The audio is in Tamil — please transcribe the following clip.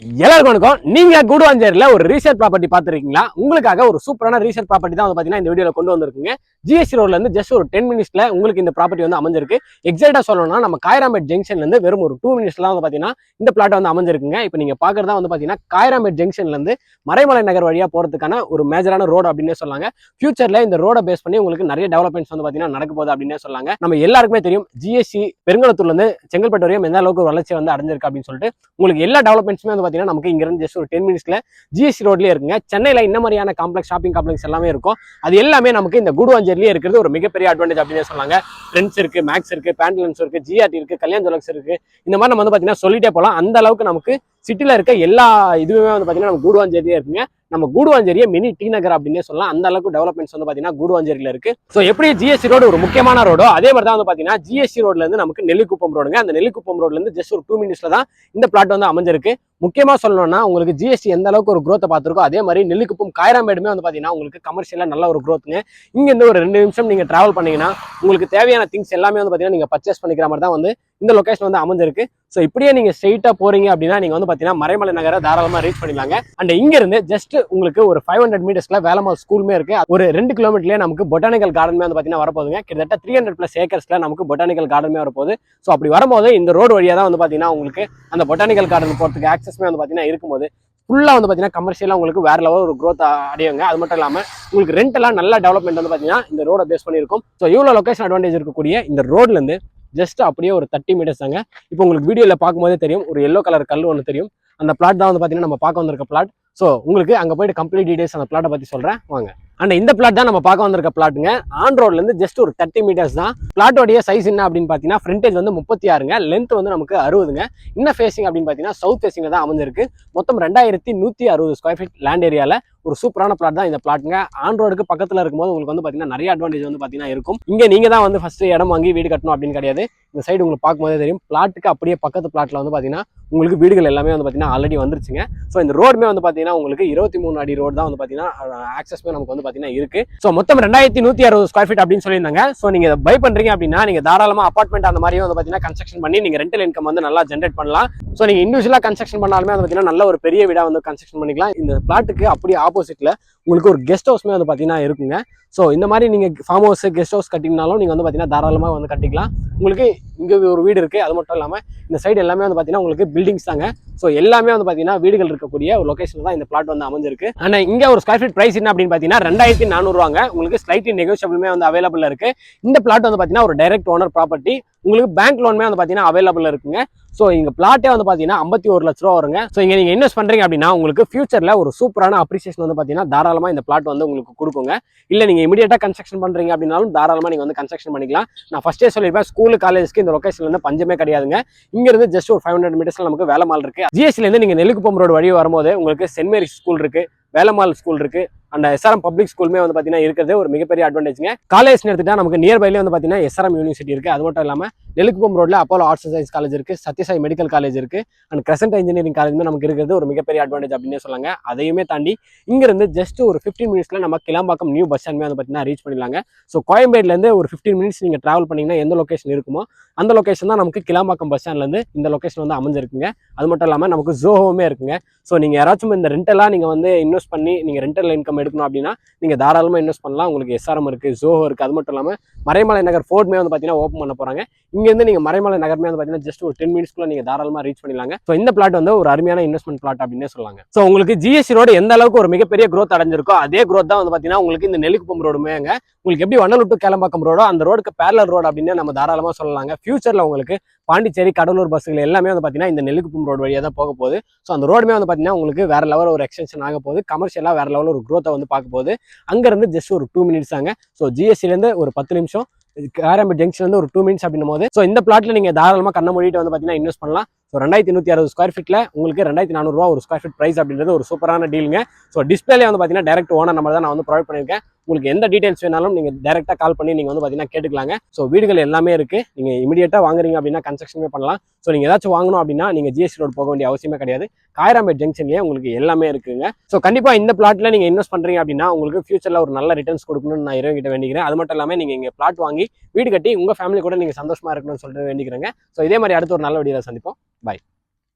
எல்லாருக்கும் வணக்கம். நீங்க கூடுவாஞ்சேரியில ஒரு ரீசேல் ப்ராப்பர்ட்டி பார்த்துருக்கீங்களா? உங்களுக்காக ஒரு சூப்பரான ரீசேல் ப்ராப்பர்ட்டி தான் வந்து பாத்தீங்கன்னா இந்த வீடியோல கொண்டு வந்திருக்குங்க. ஜிஎஸ்டி ரோட்ல இருந்து ஜஸ்ட் ஒரு 10 மினிட்ஸ்ல உங்களுக்கு இந்த ப்ராப்பர்ட்டி வந்து அமைஞ்சிருக்கு. எக்ஸாக்டா சொல்லணும்னா நம்ம காயராம்பேட் ஜங்ஷன்ல இருந்து வெறும் ஒரு 2 மினிட்ஸ்ல வந்து பாத்தீங்கன்னா இந்த பிளாட் வந்து அமைஞ்சிருக்குங்க. இப்போ நீங்க பாக்குறதா வந்து பாத்தீங்கன்னா காயராம்பேட் ஜங்ஷன்ல இருந்து மறைமலை நகர் வழியா போறதுக்கான ஒரு மேஜரான ரோடு அப்படின்னே சொல்லாங்க. ஃபியூச்சர்ல இந்த ரோட பேஸ் பண்ணி உங்களுக்கு நிறைய டெவலப்மெண்ட்ஸ் வந்து பாத்தீங்கன்னா நடக்க போகுது அப்படின்னே சொல்லாங்க. நம்ம எல்லாருக்குமே தெரியும் ஜிஎஸ்டி பெருங்கலத்தூர்ல இருந்து செங்கல்பட்டு வரையும் எந்த அளவுக்கு வளர்ச்சி வந்து அடைஞ்சிருக்கு அப்படின்னு சொல்லிட்டு உங்களுக்கு எல்லா டெவலப்மெண்ட்ஸுமே வந்து பாத்தீங்கன்னா நமக்கு இங்க இருந்து ஜஸ்ட் ஒரு 10 மினிட்ஸ்ல ஜிஎஸ்டி ரோட்லயே இருக்குங்க. சென்னையில இந்த மாதிரியான காம்ப்ளெக்ஸ் ஷாப்பிங் காம்ப்ளெக்ஸ் எல்லாமே இருக்கும். அது எல்லாமே நமக்கு இந்த கூடுவாஞ்சேரியிலே இருக்கிறது ஒரு மிகப்பெரிய அட்வான்டேஜ் அப்படின்னு சொன்னாங்க. ட்ரெண்ட்ஸ் இருக்கு, மேக்ஸ் இருக்கு, பேண்ட்லன்ஸ் இருக்கு, ஜிஆர்டி இருக்கு, கல்யாண் ஜுவல்லர்ஸ் இருக்கு. இந்த மாதிரி நம்ம வந்து பாத்தீங்கன்னா சொல்லிட்டே போலாம். அந்த அளவுக்கு நமக்கு சிட்டில இருக்க எல்லா இதுவுமே வந்து பாத்தீங்கன்னா நம்ம கூடுவாஞ்சேரியே இருக்குங்க. நம்ம கூடுவாஞ்சேரியை மினி டி நகர் அப்படின்னே சொல்லலாம். அந்த அளவுக்கு டெவலப்மெண்ட்ஸ் வந்து பாத்தீங்கன்னா கூடுவாஞ்சேரியில இருக்கு. ஸோ எப்படி ஜிஎஸ்டி ரோடு ஒரு முக்கியமான ரோடோ அதே மாதிரி தான் வந்து பாத்தீங்கன்னா ஜிஎஸ்டி ரோட்ல இருந்து நமக்கு நெல்லிக்குப்பம் ரோடுங்க. அந்த நெல்லிக்குப்பம் ரோட்ல இருந்து ஜஸ்ட் ஒரு 2 மினிட்ஸ்ல தான் இந்த பிளாட் வந்து அமைஞ்சிருக்கு. முக்கியமா சொல்லணும்னா உங்களுக்கு ஜிஎஸ்டி எந்த அளவுக்கு ஒரு growth பார்த்திருக்கோ அதே மாதிரி நெல்லிக்குப்பம் காயராம்பேடுமே வந்து பாத்தீங்கன்னா உங்களுக்கு கமர்ஷியலா நல்ல ஒரு growthங்க. இங்க இருந்து ஒரு 2 நிமிஷம் நீங்க டிராவல் பண்ணீங்கன்னா உங்களுக்கு தேவையான திங்ஸ் எல்லாமே வந்து பாத்தீங்கன்னா நீங்க பர்ச்சேஸ் பண்ணிக்கிற மாதிரி தான் வந்து இந்த லொகேஷன் வந்து அமைஞ்சிருக்கு. ஸோ இப்படியே நீங்க ஸ்ட்ரெயிட்டா போறீங்க அப்படின்னா நீங்க வந்து பாத்தீங்கன்னா மறைமலை நகரை தாராளமா ரீச் பண்ணிடலாங்க. அண்ட் இங்க இருந்து ஜஸ்ட் உங்களுக்கு ஒரு 500 மீட்டர்ஸ்ல வேலம்மாள் ஸ்கூலுமே இருக்கு. ஒரு 2 கிலோமீட்டர்லயே நமக்கு பொட்டானிக்கல் கார்டனுமே வந்து பாத்தீங்கன்னா வரப்போகுதுங்க. கிட்டத்தட்ட 300+ ஏக்கர்ஸ்ல நமக்கு பொட்டானிக்கல் கார்டனுமே வரப்போகுது. ஸோ அப்படி வரும்போது இந்த ரோடு வழியா தான் வந்து பாத்தீங்கன்னா உங்களுக்கு அந்த பொட்டானிக்கல் கார்டன் போறதுக்கு ஆக்சஸ்மே வந்து பாத்தீங்கன்னா இருக்கும்போது ஃபுல்லா வந்து பாத்தீங்கன்னா கமர்ஷியலா உங்களுக்கு வேற லெவல் ஒரு growth அடையுங்க. அது மட்டும் இல்லாம உங்களுக்கு ரெண்ட் எல்லாம் நல்ல டெவலப்மெண்ட் வந்து பாத்தீங்கன்னா இந்த ரோட பேஸ் பண்ணிருக்கும். ஸோ இவ்வளவு லொகேஷன் அட்வான்டேஜ் இருக்கக்கூடிய இந்த ரோட்ல இருந்து ஜஸ்ட் அப்படியே ஒரு 30 மீட்டர்ஸ் தாங்க. இப்போ உங்களுக்கு வீடியோல பார்க்கும்போதே தெரியும் ஒரு எல்லோ கலர் கல் ஒன்று தெரியும். அந்த பிளாட் தான் வந்து பாத்தீங்கன்னா நம்ம பார்க்க வந்திருக்க பிளாட். ஸோ உங்களுக்கு அங்க போயிட்டு கம்ப்ளீட் டீடைல்ஸ் அந்த பிளாட்டை பத்தி சொல்றேன் வாங்க. அண்ட் இந்த பிளாட் தான் நம்ம பார்க்க வந்திருக்க பிளாட்டுங்க. ஆன் ரோட்ல இருந்து ஜஸ்ட் ஒரு 30 மீட்டர்ஸ் தான். பிளாட்டோடைய சைஸ் என்ன அப்படின்னு பாத்தீங்கன்னா ஃப்ரண்டேஜ் வந்து 36ங்க, லென்த் வந்து நமக்கு 60ங்க. இன்னும் ஃபேசிங் அப்படின்னு பாத்தீங்கன்னா சவுத் ஃபேசிங்ல தான் அமைஞ்சிருக்கு. மொத்தம் 2160 ஸ்கொயர் ஃபீட் லேண்ட் ஏரியால ஒரு சூப்பரான பிளாட் தான் இந்த பிளாட்டுங்க. ஆன் ரோடுக்கு பக்கத்துல இருக்கும்போது உங்களுக்கு வந்து பாத்தீங்கன்னா நிறைய அட்வான்டேஜ் வந்து பாத்தீங்கன்னா இருக்கும். இங்க நீங்க தான் வந்து ஃபர்ஸ்ட் இடம் வாங்கி வீடு கட்டணும் அப்படின்னு கிடையாது. இந்த சைடு உங்களுக்கு பார்க்கும்போதே தெரியும் பிளாட்டுக்கு அப்படியே பக்கத்து பிளாட்ல வந்து பாத்தீங்கன்னா உங்களுக்கு வீடுகள் எல்லாமே வந்து பாத்தீங்கன்னா ஆல்ரெடி வந்துருச்சுங்க. ஸோ இந்த ரோடுமே வந்து பாத்தீங்கன்னா உங்களுக்கு 23 அடி ரோடு தான் வந்து பாத்தீங்கன்னா ஆக்சஸ்மே நமக்கு வந்து பாத்தீங்கன்னா இருக்கு. ஸோ மொத்தம் 2160 ஸ்கொயர் ஃபீட் அப்படின்னு சொல்லியிருந்தாங்க. ஸோ நீங்க பை பண்றீங்க அப்படின்னா நீங்க தாராளமா அபார்ட்மெண்ட் அந்த மாதிரி வந்து பாத்தீங்கன்னா கன்ஸ்ட்ரக்ஷன் பண்ணி நீங்க ரெண்டல் இன்கம் வந்து நல்லா ஜென்ரேட் பண்ணலாம். ஸோ நீங்க இண்டிவிஜுவலா கன்ஸ்ட்ரக்ஷன் பண்ணாலுமே வந்து பாத்தீங்கன்னா நல்ல ஒரு பெரிய வீடா வந்து கன்ஸ்ட்ரக்ஷன் பண்ணிக்கலாம். இந்த பிளாட்டுக்கு அப்படியே ஆப்போசிட்ல உங்களுக்கு ஒரு கெஸ்ட் ஹவுஸ்மே வந்து பாத்தீங்கன்னா இருக்குங்க. ஸோ இந்த மாதிரி நீங்க ஃபார்ம் ஹவுஸ் கெஸ்ட் ஹவுஸ் கட்டினாலும் நீங்க வந்து பாத்தீங்கன்னா தாராளமா வந்து கட்டிக்கலாம். உங்களுக்கு இங்க ஒரு வீடு இருக்கு. அது மட்டும் இல்லாம இந்த சைடு எல்லாமே வந்து பாத்தீங்கன்னா உங்களுக்கு பில்டிங்ஸ் தாங்க. ஸோ எல்லாமே வந்து பாத்தீங்கன்னா வீடுகள் இருக்கக்கூடிய ஒரு லொகேஷன் தான் இந்த பிளாட் வந்து அமைஞ்சிருக்கு. ஆனா இங்க ஒரு ஸ்கொயர் ஃபீட் பிரைஸ் என்ன அப்படின்னு பாத்தீங்கன்னா 2400 ரூபாங்க. உங்களுக்கு ஸ்லைட்லி நெகோஷியபிளுமே வந்து அவைலபிள் இருக்கு. இந்த பிளாட் வந்து பாத்தீங்கன்னா ஒரு டைரக்ட் ஓனர் ப்ராப்பர்ட்டி. உங்களுக்கு பேங்க் லோனுமே வந்து பாத்தீங்கன்னா அவைலபிள் இருக்குங்க. ஸோ இங்க பிளாட்டே வந்து பாத்தீங்கன்னா 51 லட்ச ரூபா வருங்க. ஸோ இங்க நீங்க இன்வெஸ்ட் பண்றீங்க அப்படின்னா உங்களுக்கு ஃபியூச்சர்ல ஒரு சூப்பரான அப்ரிசியேஷன் வந்து பாத்தீங்கன்னா தாராளமா இந்த பிளாட் வந்து உங்களுக்கு கொடுக்குங்க. இல்ல நீங்க இமீடியட்டா கன்ஸ்ட்ரக்ஷன் பண்றீங்க அப்படின்னாலும் தாராளமா நீங்க வந்து கன்ஸ்ட்ரக்ஷன் பண்ணிக்கலாம். நான் ஃபர்ஸ்டே சொல்லிருப்பேன் ஸ்கூல் காலேஜ்க்கு இந்த லொகேஷன்ல இருந்து பஞ்சமே கிடையாதுங்க. இங்க இருந்து ஜஸ்ட் ஒரு 500 மீட்டர்ஸ்ல நமக்கு வேலம்மாள் இருக்கு. ஜிஎஸ்டில இருந்து நீங்க நெல்லிக்குப்பம் ரோடு வழி வரும்போது உங்களுக்கு சென்ட் மேரிஸ் ஸ்கூல் இருக்கு, வேலம்மாள் ஸ்கூல் இருக்கு, அண்ட் எஸ்ஆர்எம் பப்ளிக் ஸ்கூலுமே வந்து பாத்தீங்கன்னா இருக்கிறது ஒரு மிகப்பெரிய அட்வான்டேஜ்ங்க. காலேஜ் எடுத்துட்டா நமக்கு நியர்பைலேயே வந்து பாத்தீங்கன்னா எஸ்ஆர்எம் யூனிவர்சிட்டி இருக்கு. அது மட்டும் இல்லாம நெல்லிக்குப்பம் ரோட்ல Apollo arts and science college இருக்கு, சத்யசாய் மெடிக்கல் காலேஜ் இருக்கு, அண்ட் கிரசன்ட் இன்ஜினியரிங் காலேஜுமே நமக்கு இருக்கிறது ஒரு மிகப்பெரிய அட்வான்டேஜ் அப்படின்னு சொல்லாங்க. அதையுமே தாண்டி இங்க இருந்து ஜஸ்ட் ஒரு 15 மினிட்ஸ்ல நம்ம கிளாம்பாக்கம் நியூ பஸ் ஸ்டாண்ட் வந்து பாத்தீங்கன்னா ரீச் பண்ணிடலாங்க. ஸோ கோயம்பேடுல இருந்து ஒரு 15 மினிட்ஸ் நீங்க டிராவல் பண்ணீங்கன்னா எந்த லொகேஷன் இருக்குமோ அந்த லொகேஷன் தான் நமக்கு கிளாம்பாக்கம் பஸ் ஸ்டாண்ட்ல இருந்து இந்த லொகேஷன் வந்து அமைஞ்சிருக்குங்க. அது மட்டும் இல்லாம நமக்கு ஜோஹோவுமே இருக்குங்க. ஸோ நீங்க யாராச்சும் இந்த ரெண்டெல்லாம் நீங்க வந்து இன்வெஸ்ட் பண்ணி நீங்க ரெண்டல் இன்கம் எடுக்கணும் அப்படின்னா நீங்க தாராளமா இன்வெஸ்ட் பண்ணலாம். உங்களுக்கு எஸ்ஆர்எம் இருக்கு, ஜோஹோ இருக்கு. அது மட்டும் இல்லாம மறைமலை நகர் ஃபோர்ட்மே வந்து பாத்தீங்கன்னா ஓப்பன் பண்ண போறாங்க. இங்க இருந்து நீங்க மறைமலை நகர்மே வந்து பாத்தீங்கன்னா ஜஸ்ட் ஒரு 10 மினிட்ஸ்க்குள்ள நீங்க தாராளமா ரீச் பண்ணிடலாங்க. ஸோ இந்த பிளாட் வந்து ஒரு அருமையான இன்வெஸ்ட்மெண்ட் பிளாட் அப்படின்னு சொல்லலாங்க. ஸோ உங்களுக்கு ஜிஎஸ்டி ரோடு எந்த அளவுக்கு ஒரு மிகப்பெரிய growth அடைஞ்சிருக்கோ அதே growth தான் வந்து பாத்தீங்கன்னா உங்களுக்கு இந்த நெல்லிக்குப்பம் ரோடுமேங்க. உங்களுக்கு எப்படி வண்டலூர் டு கேளம்பாக்கம் ரோடோ அந்த ரோடுக்கு பேரலல் ரோடு அப்படின்னு நம்ம தாராளமா சொல்லலாங்க. ஃபியூச்சர்ல உங்களுக்கு பாண்டிச்சேரி கடலூர் பஸ்ஸுகள் எல்லாமே வந்து பாத்தீங்கன்னா இந்த நெல்லிக்குப்பம் ரோடு வழியா தான் போக போகுது. ஸோ அந்த ரோடுமே வந்து பாத்தீங்கன்னா உங்களுக்கு வேற லெவல் ஒரு எக்ஸ்டென்ஷன் ஆக போகுது. கமர்ஷியலா வேற லெவல் ஒரு growth வந்து பார்க்க போகுது. அங்க இருந்து ஜஸ்ட் ஒரு 2 மினிட்ஸ் ஆங்க. ஸோ ஜிஎஸ்டில இருந்து ஒரு 10 நிமிஷம், காயராம்பேட் ஜங்ஷன்ல இருந்து ஒரு 2 மினிட்ஸ் அப்படின்னும் போது ஸோ இந்த பிளாட்ல நீங்க தாராளமா கண்ண மூடிட்டு வந்து பாத்தீங்கன்னா இன்வெஸ்ட் பண்ணலாம். ஸோ 2160 ஸ்கொயர் ஃபீட்ல உங்களுக்கு 2400 ரூபா ஒரு ஸ்கொயர் ஃபீட் பிரைஸ் அப்படின்றது ஒரு சூப்பரான டீலுங்க. ஸோ டிஸ்பிளே வந்து பாத்தீங்கன்னா டைரக்ட் ஓனர் நம்பர் தான் நான் வந்து ப்ரொவைட் பண்ணியிருக்கேன். உங்களுக்கு எந்த டீடைல்ஸ் வேணாலும் நீங்க டைரக்டா கால் பண்ணி நீங்க வந்து பாத்தீங்கன்னா கேட்டுக்கலாங்க. ஸோ வீடுகள் எல்லாமே இருக்கு. நீங்க இமீடியட்டா வாங்குறீங்க அப்படின்னா கன்ஸ்ட்ரக்ஷனே பண்ணலாம். ஸோ நீங்க ஏதாச்சும் வாங்கணும் அப்படின்னா நீங்க ஜிஎஸ்டி ரோடு போக வேண்டிய அவசியமே கிடையாது. காயராம்பேட் ஜங்ஷன்லயே உங்களுக்கு எல்லாமே இருக்குங்க. ஸோ கண்டிப்பா இந்த பிளாட்ல நீங்க இன்வெஸ்ட் பண்றீங்க அப்படின்னா உங்களுக்கு ஃபியூச்சர்ல ஒரு நல்ல ரிட்டர்ன்ஸ் கொடுக்கணும்னு நான் இறைவன் கிட்ட வேண்டிக்கிறேன். அது மட்டும் இல்லாம நீங்க இங்க பிளாட் வாங்கி வீடு கட்டி உங்க ஃபேமிலி கூட நீங்க சந்தோஷமா இருக்கணும்னு சொல்லிட்டு வேண்டிக்கிறேங்க. ஸோ இதே மாதிரி அடுத்த ஒரு நல்ல வீடியோல சந்திப்போம். பாய்.